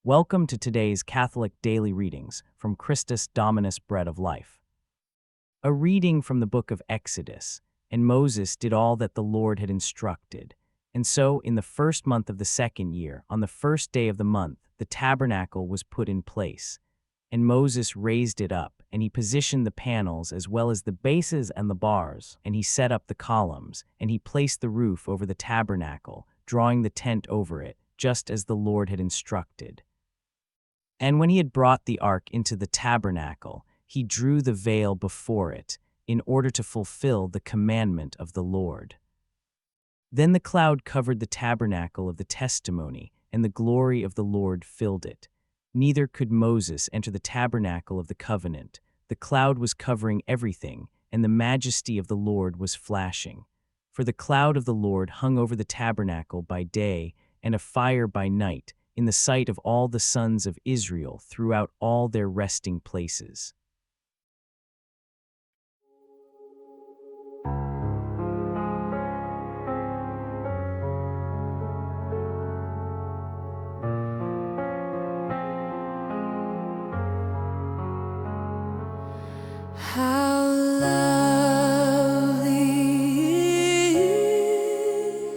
Welcome to today's Catholic Daily Readings from Christus Dominus Bread of Life. A reading from the book of Exodus. And Moses did all that the Lord had instructed. And so, in the first month of the second year, on the first day of the month, the tabernacle was put in place. And Moses raised it up, and he positioned the panels as well as the bases and the bars, and he set up the columns, and he placed the roof over the tabernacle, drawing the tent over it, just as the Lord had instructed. And when he had brought the ark into the tabernacle, he drew the veil before it, in order to fulfill the commandment of the Lord. Then the cloud covered the tabernacle of the testimony, and the glory of the Lord filled it. Neither could Moses enter the tabernacle of the covenant. The cloud was covering everything, and the majesty of the Lord was flashing. For the cloud of the Lord hung over the tabernacle by day, and a fire by night, in the sight of all the sons of Israel throughout all their resting places. How lovely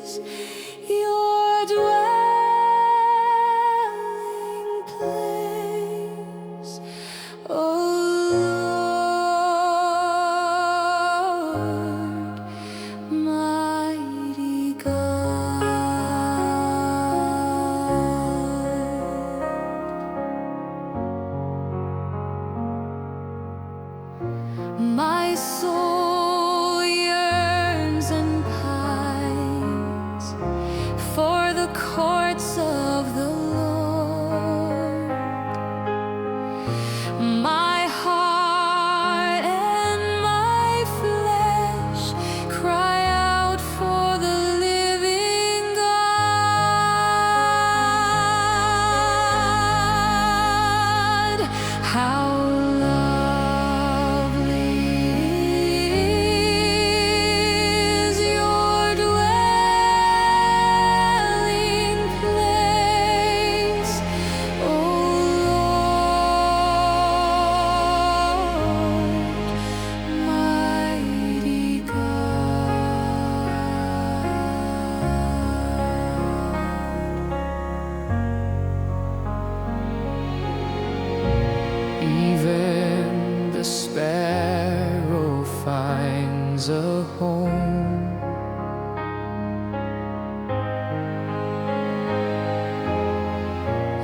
is your dwelling place, O Lord, mighty God. My soul yearns and pines for the courts of the Lord. My heart and my flesh cry out for the living God. How even the sparrow finds a home,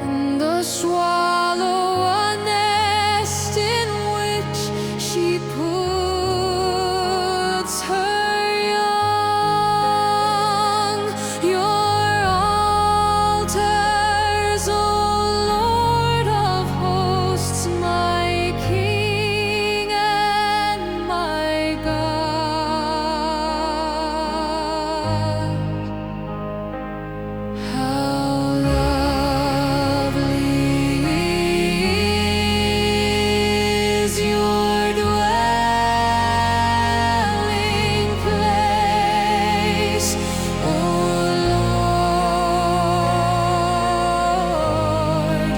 and the swallow a nest in which she puts her young. Your altars, O Lord of hosts, my King and my God. How lovely is your dwelling place, O Lord,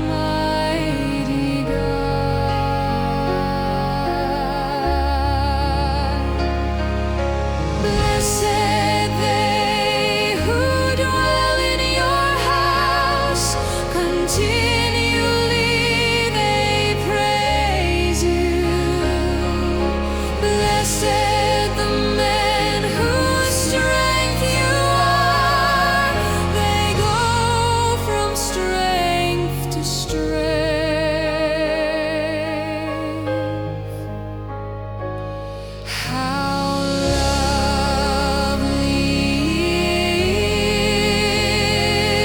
mighty God. Blessed they who dwell in your house, continually they praise you. Blessed the men whose strength you are, they go from strength to strength. How lovely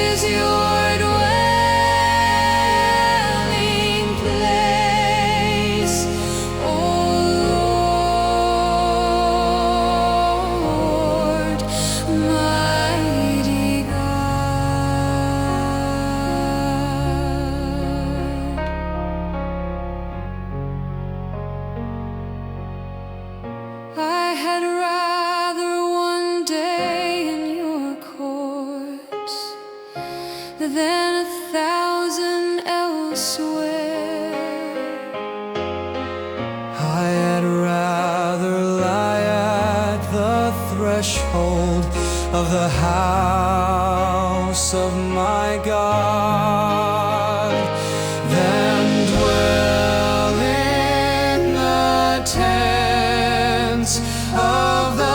is your dwelling place, O Lord, mighty God. I had rather one day in your courts than 1,000 of the house of my God, then dwell in the tents of the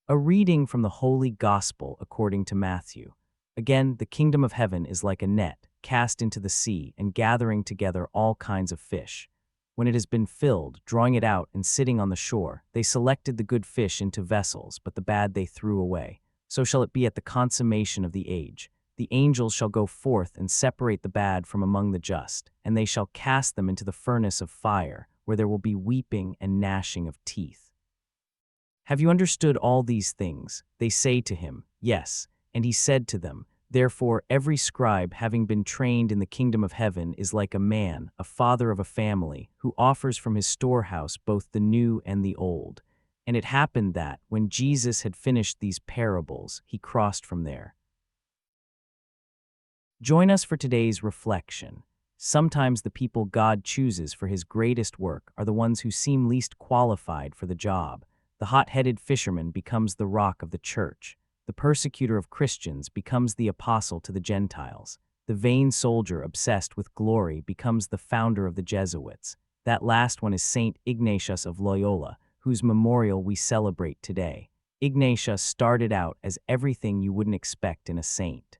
A reading from the Holy Gospel according to Matthew. Again, the kingdom of heaven is like a net cast into the sea and gathering together all kinds of fish. When it has been filled, drawing it out and sitting on the shore, they selected the good fish into vessels, but the bad they threw away. So shall it be at the consummation of the age. The angels shall go forth and separate the bad from among the just, and they shall cast them into the furnace of fire, where there will be weeping and gnashing of teeth. Have you understood all these things? They say to him, Yes. And he said to them, Therefore every scribe having been trained in the kingdom of heaven is like a man, a father of a family, who offers from his storehouse both the new and the old. And it happened that, when Jesus had finished these parables, he crossed from there. Join us for today's reflection. Sometimes the people God chooses for his greatest work are the ones who seem least qualified for the job. The hot-headed fisherman becomes the rock of the church. The persecutor of Christians becomes the apostle to the Gentiles. The vain soldier obsessed with glory becomes the founder of the Jesuits. That last one is Saint Ignatius of Loyola, whose memorial we celebrate today. Ignatius started out as everything you wouldn't expect in a saint.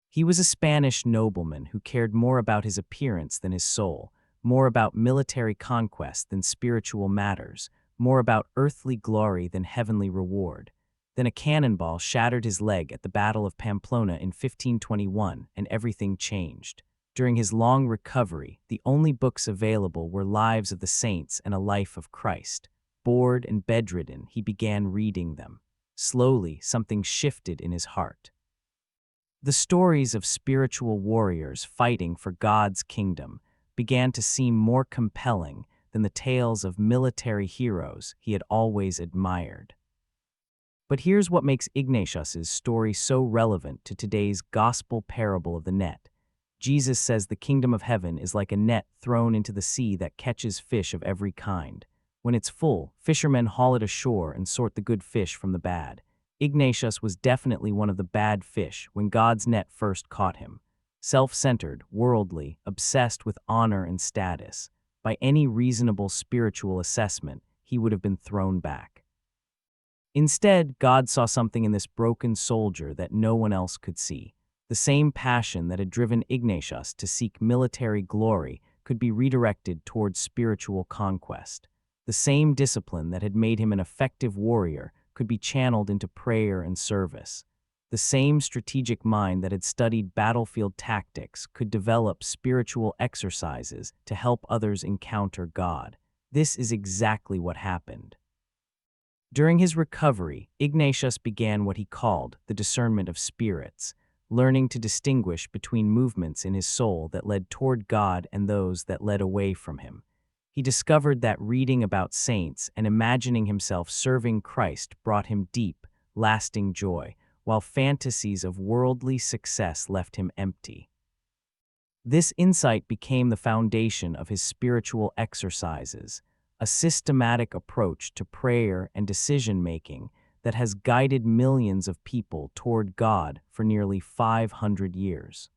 He was a Spanish nobleman who cared more about his appearance than his soul, more about military conquest than spiritual matters, more about earthly glory than heavenly reward. Then a cannonball shattered his leg at the Battle of Pamplona in 1521, and everything changed. During his long recovery, the only books available were Lives of the Saints and A Life of Christ. Bored and bedridden, he began reading them. Slowly, something shifted in his heart. The stories of spiritual warriors fighting for God's kingdom began to seem more compelling than the tales of military heroes he had always admired. But here's what makes Ignatius's story so relevant to today's gospel parable of the net. Jesus says the kingdom of heaven is like a net thrown into the sea that catches fish of every kind. When it's full, fishermen haul it ashore and sort the good fish from the bad. Ignatius was definitely one of the bad fish when God's net first caught him. Self-centered, worldly, obsessed with honor and status. By any reasonable spiritual assessment, he would have been thrown back. Instead, God saw something in this broken soldier that no one else could see. The same passion that had driven Ignatius to seek military glory could be redirected towards spiritual conquest. The same discipline that had made him an effective warrior could be channeled into prayer and service. The same strategic mind that had studied battlefield tactics could develop spiritual exercises to help others encounter God. This is exactly what happened. During his recovery, Ignatius began what he called the discernment of spirits, learning to distinguish between movements in his soul that led toward God and those that led away from him. He discovered that reading about saints and imagining himself serving Christ brought him deep, lasting joy, while fantasies of worldly success left him empty. This insight became the foundation of his spiritual exercises, a systematic approach to prayer and decision-making that has guided millions of people toward God for nearly 500 years.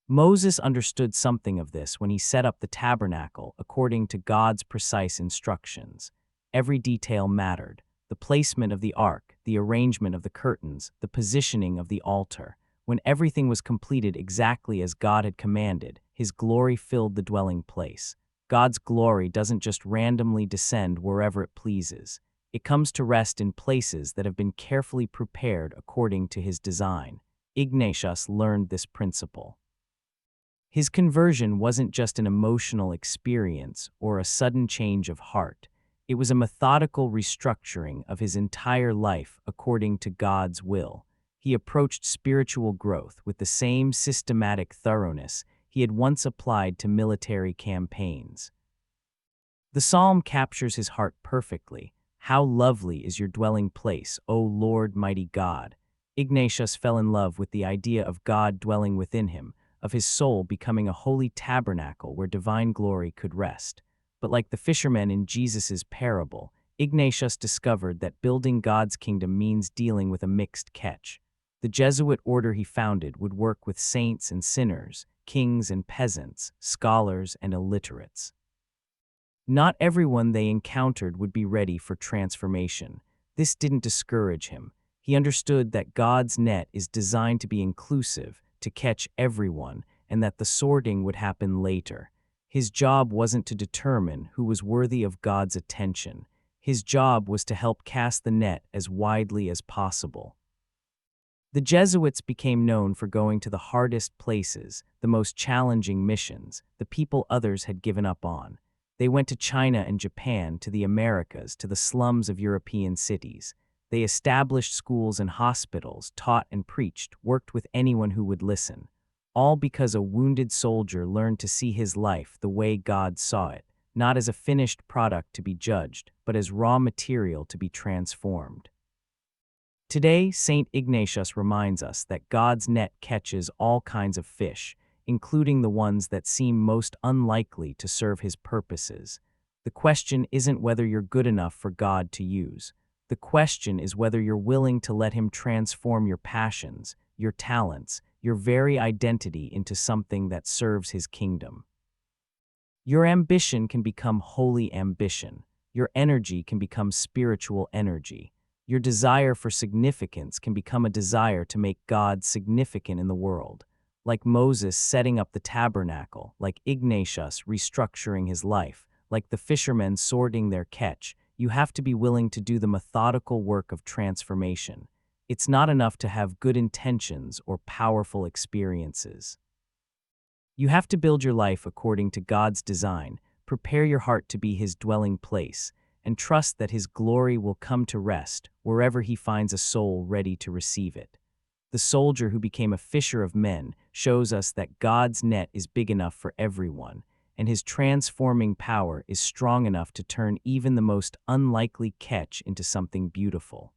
Moses understood something of this when he set up the tabernacle according to God's precise instructions. Every detail mattered: the placement of the ark, the arrangement of the curtains, the positioning of the altar. When everything was completed exactly as God had commanded, his glory filled the dwelling place. God's glory doesn't just randomly descend wherever it pleases. It comes to rest in places that have been carefully prepared according to his design. Ignatius learned this principle. His conversion wasn't just an emotional experience or a sudden change of heart. It was a methodical restructuring of his entire life according to God's will. He approached spiritual growth with the same systematic thoroughness he had once applied to military campaigns. The psalm captures his heart perfectly. How lovely is your dwelling place, O Lord mighty God. Ignatius fell in love with the idea of God dwelling within him, of his soul becoming a holy tabernacle where divine glory could rest. But like the fishermen in Jesus' parable, Ignatius discovered that building God's kingdom means dealing with a mixed catch. The Jesuit order he founded would work with saints and sinners, kings and peasants, scholars and illiterates. Not everyone they encountered would be ready for transformation. This didn't discourage him. He understood that God's net is designed to be inclusive, to catch everyone, and that the sorting would happen later. His job wasn't to determine who was worthy of God's attention. His job was to help cast the net as widely as possible. The Jesuits became known for going to the hardest places, the most challenging missions, the people others had given up on. They went to China and Japan, to the Americas, to the slums of European cities. They established schools and hospitals, taught and preached, worked with anyone who would listen. All because a wounded soldier learned to see his life the way God saw it, not as a finished product to be judged, but as raw material to be transformed. Today, Saint Ignatius reminds us that God's net catches all kinds of fish, including the ones that seem most unlikely to serve his purposes. The question isn't whether you're good enough for God to use. The question is whether you're willing to let him transform your passions, your talents, your very identity into something that serves his kingdom. Your ambition can become holy ambition. Your energy can become spiritual energy. Your desire for significance can become a desire to make God significant in the world. Like Moses setting up the tabernacle, like Ignatius restructuring his life, like the fishermen sorting their catch, you have to be willing to do the methodical work of transformation. It's not enough to have good intentions or powerful experiences. You have to build your life according to God's design, prepare your heart to be his dwelling place, and trust that his glory will come to rest wherever he finds a soul ready to receive it. The soldier who became a fisher of men shows us that God's net is big enough for everyone, and his transforming power is strong enough to turn even the most unlikely catch into something beautiful.